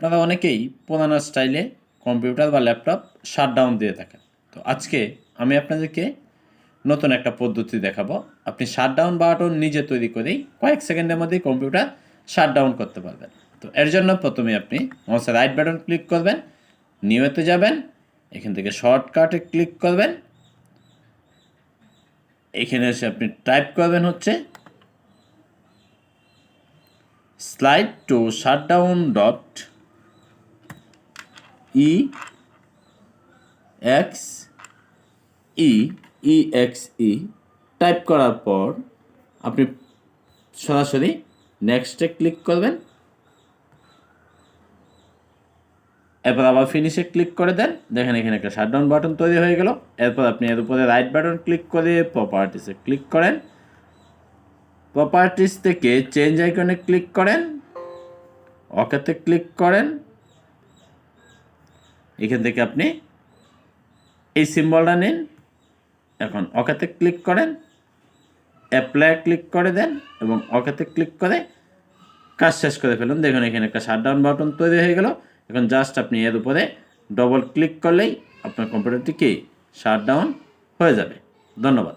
আপনারা অনেকেই পুরানো স্টাইলে কম্পিউটার বা ল্যাপটপ শাটডাউন দিয়ে থাকেন। তো আজকে আমি আপনাদেরকে নতুন একটা পদ্ধতি দেখাবো। আপনি শাটডাউন বাটন নিজে তৈরি করেই কয়েক সেকেন্ডের মধ্যেই কম্পিউটার শাটডাউন করতে পারবেন। তো এর জন্য প্রথমে আপনি মাউসের রাইট বাটন ক্লিক করবেন, নিউতে যাবেন, এখান থেকে শর্টকাটে ক্লিক করবেন। এখানে এসে আপনি টাইপ করবেন হচ্ছে slide two shutdown dot exe type করার পর আপনি সরাসরি নেক্সটে ক্লিক করবেন, এরপর আবার ফিনিশে ক্লিক করে দেন। দেখেন এখানে একটা শাটডাউন বাটন তৈরি হয়ে গেল। এরপর আপনি এর উপরে রাইট বাটন ক্লিক করে প্রপার্টিসে ক্লিক করেন, প্রপার্টিস থেকে চেঞ্জ আইকনে ক্লিক করেন, ওকেতে ক্লিক করেন। এখান থেকে আপনি এই সিম্বলটা নিন, এখন ওকেতে ক্লিক করেন, অ্যাপ্লাই ক্লিক করে দেন এবং ওকেতে ক্লিক করে কাজ শেষ করে ফেলুন। দেখুন এখানে একটা শাটডাউন বাটন তৈরি হয়ে গেল। এখন জাস্ট আপনি এর উপরে ডবল ক্লিক করলেই আপনার কম্পিউটারটি কি শাটডাউন হয়ে যাবে। ধন্যবাদ।